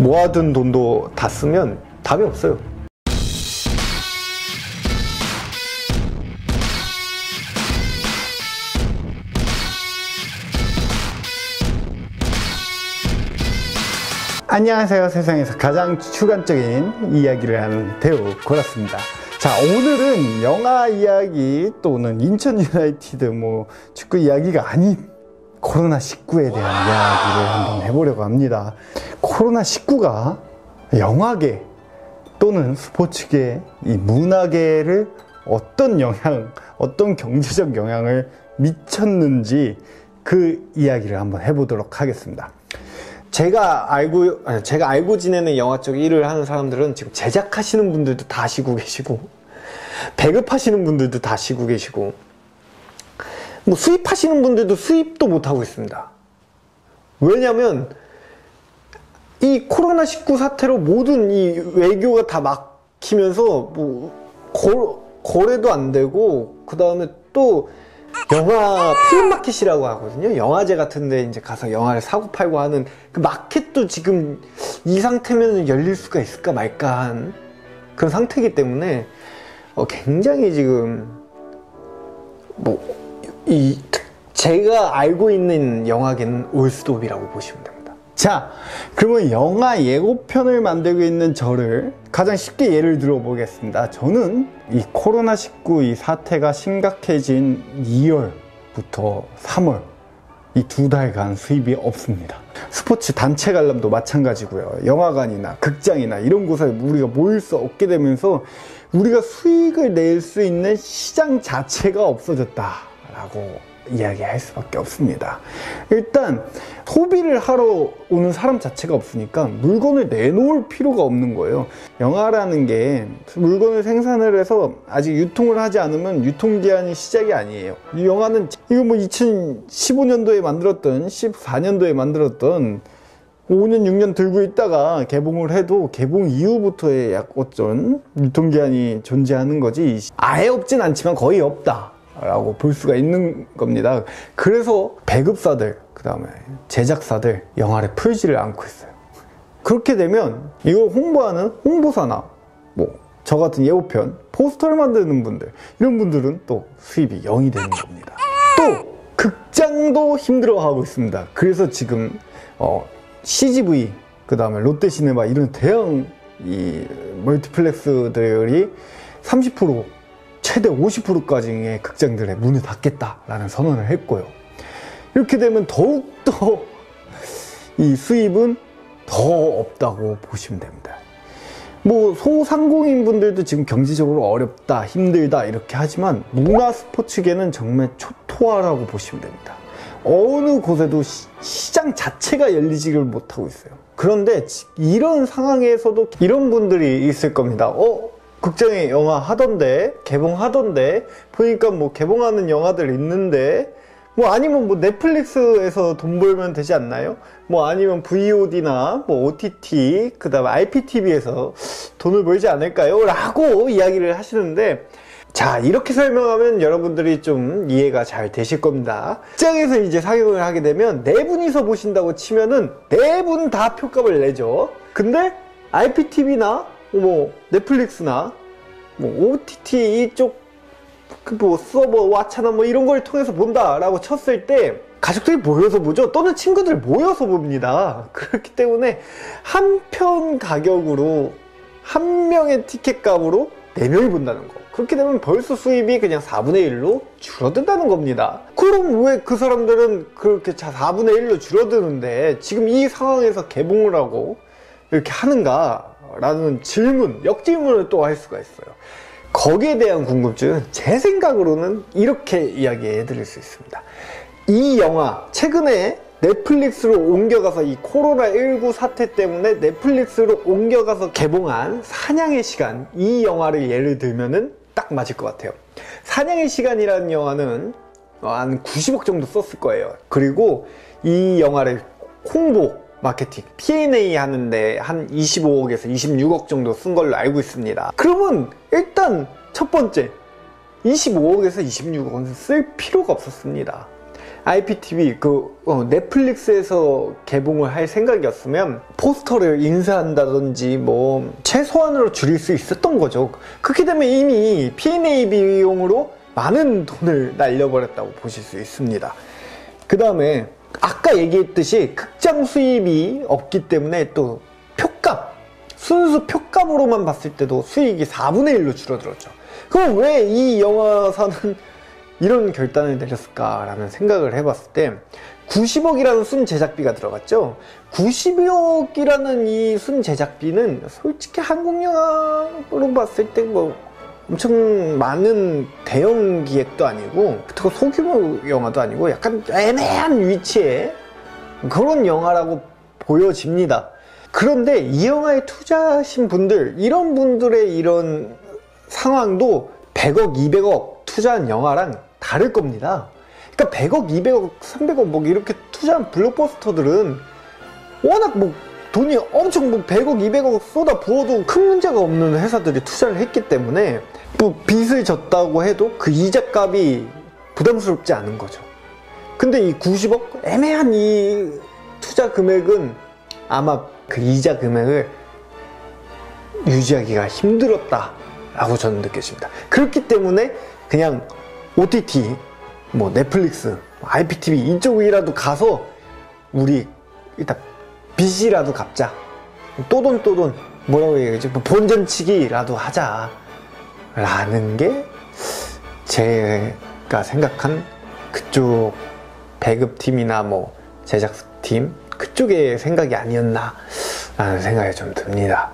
모아둔 돈도 다 쓰면 답이 없어요. 안녕하세요. 세상에서 가장 주관적인 이야기를 하는 배우 고라스입니다. 자, 오늘은 영화 이야기 또는 인천 유나이티드 축구 이야기가 아닌 코로나19에 대한 이야기를 한번 해보려고 합니다. 코로나19가 영화계 또는 스포츠계, 이 문화계를 어떤 경제적 영향을 미쳤는지 그 이야기를 한번 해보도록 하겠습니다. 제가 알고 지내는 영화 쪽 일을 하는 사람들은 지금 제작하시는 분들도 다 쉬고 계시고, 배급하시는 분들도 다 쉬고 계시고, 수입하시는 분들도 수입도 못하고 있습니다. 왜냐면 이 코로나19 사태로 모든 이 외교가 다 막히면서 거래도 안 되고, 그 다음에 또 영화 필름마켓이라고 하거든요. 영화제 같은 데 이제 가서 영화를 사고 팔고 하는 그 마켓도 지금 이 상태면 열릴 수가 있을까 말까 한 그런 상태이기 때문에 굉장히 지금 제가 알고 있는 영화계는 올스톱이라고 보시면 됩니다. 자, 그러면 영화 예고편을 만들고 있는 저를 가장 쉽게 예를 들어 보겠습니다. 저는 이 코로나19 이 사태가 심각해진 2월부터 3월 이 2달간 수입이 없습니다. 스포츠 단체 관람도 마찬가지고요. 영화관이나 극장이나 이런 곳에 우리가 모일 수 없게 되면서 우리가 수익을 낼 수 있는 시장 자체가 없어졌다라고 이야기할 수밖에 없습니다. 일단 소비를 하러 오는 사람 자체가 없으니까 물건을 내놓을 필요가 없는 거예요. 영화라는 게 물건을 생산을 해서 아직 유통을 하지 않으면 유통기한이 시작이 아니에요. 이 영화는 이거 2015년도에 만들었던 14년도에 만들었던 5년 6년 들고 있다가 개봉을 해도 개봉 이후부터의 약 어쩐 유통기한이 존재하는 거지 아예 없진 않지만 거의 없다 라고 볼 수가 있는 겁니다. 그래서 배급사들, 그 다음에 제작사들 영화를 풀지를 않고 있어요. 그렇게 되면 이걸 홍보하는 홍보사나 저 같은 예고편, 포스터를 만드는 분들, 이런 분들은 또 수입이 0이 되는 겁니다. 또 극장도 힘들어하고 있습니다. 그래서 지금 CGV, 그 다음에 롯데시네마 이런 대형 이 멀티플렉스들이 30% 최대 50%까지의 극장들의 문을 닫겠다라는 선언을 했고요. 이렇게 되면 더욱더 이 수입은 더 없다고 보시면 됩니다. 소상공인 분들도 지금 경제적으로 어렵다, 힘들다 이렇게 하지만 문화 스포츠계는 정말 초토화라고 보시면 됩니다. 어느 곳에도 시장 자체가 열리지를 못하고 있어요. 그런데 이런 상황에서도 이런 분들이 있을 겁니다. 극장에 영화 하던데, 개봉하던데, 보니까 개봉하는 영화들 있는데, 아니면 넷플릭스에서 돈 벌면 되지 않나요? 아니면 VOD나 OTT, 그 다음에 IPTV에서 돈을 벌지 않을까요? 라고 이야기를 하시는데, 자, 이렇게 설명하면 여러분들이 좀 이해가 잘 되실 겁니다. 극장에서 이제 상영을 하게 되면 4분이서 보신다고 치면은 4분 다 표값을 내죠. 근데 IPTV나 넷플릭스나 OTT 이쪽 서버 왓챠나 이런 걸 통해서 본다라고 쳤을 때 가족들이 모여서 보죠. 또는 친구들 모여서 봅니다. 그렇기 때문에 한 편 가격으로 한 명의 티켓 값으로 4명이 본다는 거. 그렇게 되면 벌써 수입이 그냥 4분의 1로 줄어든다는 겁니다. 그럼 왜 그 사람들은 그렇게 4분의 1로 줄어드는데 지금 이 상황에서 개봉을 하고 이렇게 하는가? 라는 역질문을 또 할 수가 있어요. 거기에 대한 궁금증은 제 생각으로는 이렇게 이야기해 드릴 수 있습니다. 이 영화, 최근에 넷플릭스로 옮겨가서 이 코로나19 사태 때문에 넷플릭스로 옮겨가서 개봉한 사냥의 시간, 이 영화를 예를 들면은 딱 맞을 것 같아요. 사냥의 시간이라는 영화는 한 90억 정도 썼을 거예요. 그리고 이 영화를 홍보, 마케팅, P&A 하는데 한 25억에서 26억 정도 쓴 걸로 알고 있습니다. 그러면 일단 첫 번째 25억에서 26억은 쓸 필요가 없었습니다. IPTV 넷플릭스에서 개봉을 할 생각이었으면 포스터를 인쇄한다든지 뭐 최소한으로 줄일 수 있었던 거죠. 그렇게 되면 이미 P&A 비용으로 많은 돈을 날려버렸다고 보실 수 있습니다. 그 다음에 아까 얘기했듯이 극장 수입이 없기 때문에 또 표값, 순수 표값으로만 봤을 때도 수익이 4분의 1로 줄어들었죠. 그럼 왜 이 영화사는 이런 결단을 내렸을까라는 생각을 해봤을 때 90억이라는 순 제작비가 들어갔죠. 90억이라는 이 순 제작비는 솔직히 한국 영화로 봤을 때 뭐 엄청 많은 대형 기획도 아니고 그렇다고 소규모 영화도 아니고 약간 애매한 위치에 그런 영화라고 보여집니다. 그런데 이 영화에 투자하신 분들, 이런 분들의 이런 상황도 100억, 200억 투자한 영화랑 다를 겁니다. 그러니까 100억, 200억, 300억 뭐 이렇게 투자한 블록버스터들은 워낙 뭐 돈이 엄청 뭐 100억, 200억 쏟아 부어도 큰 문제가 없는 회사들이 투자를 했기 때문에 뭐 빚을 졌다고 해도 그 이자값이 부담스럽지 않은 거죠. 근데 이 90억? 애매한 이 투자 금액은 아마 그 이자 금액을 유지하기가 힘들었다라고 저는 느껴집니다. 그렇기 때문에 그냥 OTT, 뭐 넷플릭스, IPTV 이쪽이라도 가서 우리 일단 빚이라도 갚자. 또돈 뭐라고 얘기하지? 뭐 본전치기라도 하자. 라는 게 제가 생각한 그쪽 배급팀이나 뭐 제작팀 그쪽의 생각이 아니었나 라는 생각이 좀 듭니다.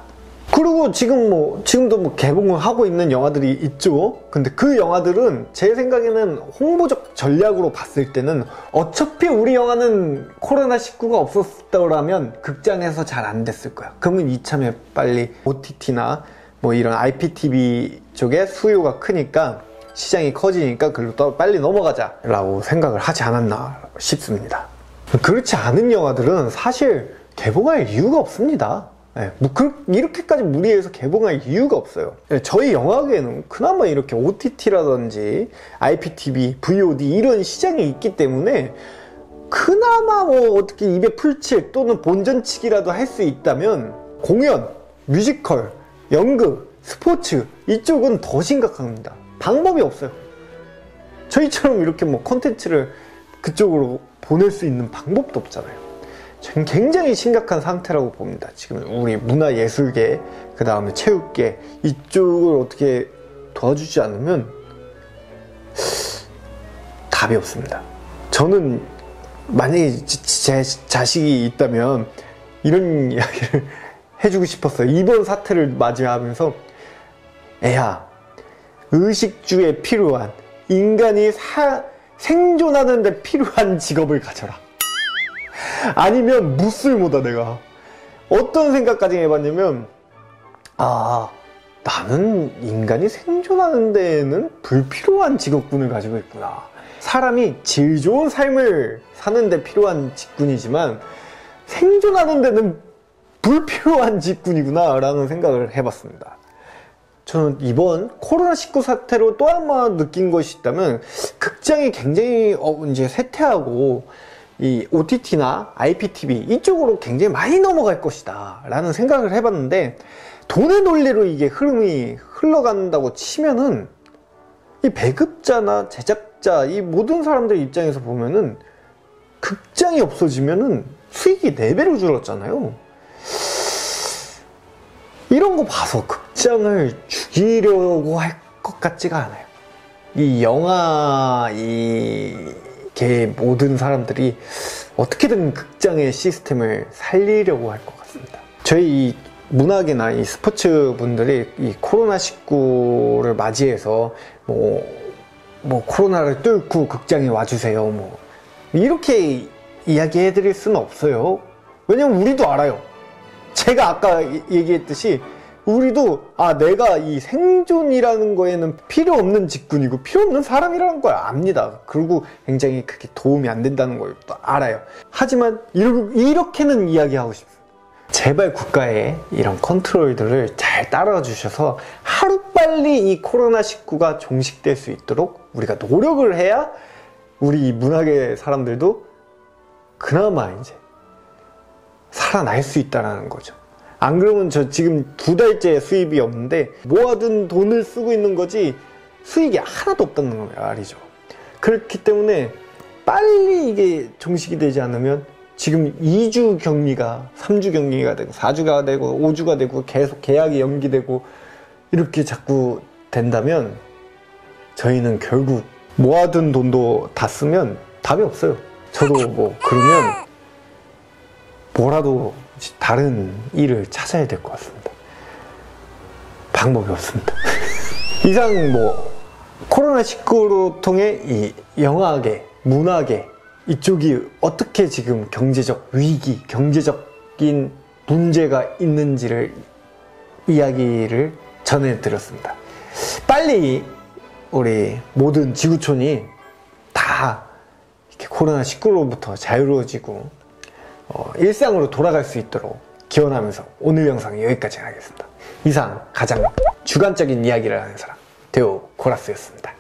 그리고 지금도 뭐 개봉을 하고 있는 영화들이 있죠. 근데 그 영화들은 제 생각에는 홍보적 전략으로 봤을 때는 어차피 우리 영화는 코로나19가 없었더라면 극장에서 잘 안 됐을 거야. 그러면 이참에 빨리 OTT나 뭐 이런 IPTV 쪽에 수요가 크니까 시장이 커지니까 글로 빨리 넘어가자 라고 생각을 하지 않았나 싶습니다. 그렇지 않은 영화들은 사실 개봉할 이유가 없습니다. 네, 뭐 이렇게까지 무리해서 개봉할 이유가 없어요. 네, 저희 영화계에는 그나마 이렇게 OTT라든지 IPTV, VOD 이런 시장이 있기 때문에 그나마 뭐 어떻게 입에 풀칠 또는 본전치기라도 할 수 있다면 공연, 뮤지컬, 연극, 스포츠 이쪽은 더 심각합니다. 방법이 없어요. 저희처럼 이렇게 뭐 콘텐츠를 그쪽으로 보낼 수 있는 방법도 없잖아요. 저는 굉장히 심각한 상태라고 봅니다. 지금 우리 문화예술계, 그 다음에 체육계 이쪽을 어떻게 도와주지 않으면 답이 없습니다. 저는 만약에 제 자식이 있다면 이런 이야기를 해주고 싶었어요. 이번 사태를 맞이하면서 애야, 의식주에 필요한 인간이 생존하는 데 필요한 직업을 가져라. 아니면 무쓸모다. 내가 어떤 생각까지 해봤냐면 나는 인간이 생존하는 데에는 불필요한 직업군을 가지고 있구나. 사람이 질 좋은 삶을 사는 데 필요한 직군이지만 생존하는 데는 불필요한 직군이구나 라는 생각을 해봤습니다. 저는 이번 코로나19 사태로 또 한 번 느낀 것이 있다면 극장이 굉장히 이제 쇠퇴하고 이 OTT나 IPTV 이쪽으로 굉장히 많이 넘어갈 것이다 라는 생각을 해봤는데 돈의 논리로 이게 흐름이 흘러간다고 치면은 이 배급자나 제작자 이 모든 사람들 입장에서 보면은 극장이 없어지면은 수익이 4배로 줄었잖아요. 이런 거 봐서 극장을 죽이려고 할 것 같지가 않아요. 이 영화 계 모든 사람들이 어떻게든 극장의 시스템을 살리려고 할 것 같습니다. 저희 이 문화계나 이 스포츠 분들이 이 코로나19를 맞이해서 뭐 코로나를 뚫고 극장에 와주세요 뭐 이렇게 이야기해 드릴 수는 없어요. 왜냐면 우리도 알아요. 제가 아까 얘기했듯이 우리도 내가 이 생존이라는 거에는 필요 없는 직군이고 필요 없는 사람이라는 걸 압니다. 그리고 굉장히 그게 도움이 안 된다는 걸 또 알아요. 하지만 이렇게는 이야기하고 싶습니다. 제발 국가의 이런 컨트롤들을 잘 따라와 주셔서 하루빨리 이 코로나19가 종식될 수 있도록 우리가 노력을 해야 우리 문학의 사람들도 그나마 이제 살아날 수 있다는 거죠. 안 그러면 저 지금 2달째 수입이 없는데 모아둔 돈을 쓰고 있는 거지 수익이 하나도 없다는 말이죠. 그렇기 때문에 빨리 이게 종식이 되지 않으면 지금 2주 격리가 3주 격리가 되고 4주가 되고 5주가 되고 계속 계약이 연기되고 이렇게 자꾸 된다면 저희는 결국 모아둔 돈도 다 쓰면 답이 없어요. 저도 뭐 그러면 뭐라도 다른 일을 찾아야 될 것 같습니다. 방법이 없습니다. 이상 뭐 코로나19로 통해 이 영화계, 문화계 이쪽이 어떻게 지금 경제적 위기, 경제적인 문제가 있는지를 이야기를 전해드렸습니다. 빨리 우리 모든 지구촌이 다 이렇게 코로나19로부터 자유로워지고 일상으로 돌아갈 수 있도록 기원하면서 오늘 영상은 여기까지 하겠습니다. 이상 가장 주관적인 이야기를 하는 사람 대호 코라스였습니다.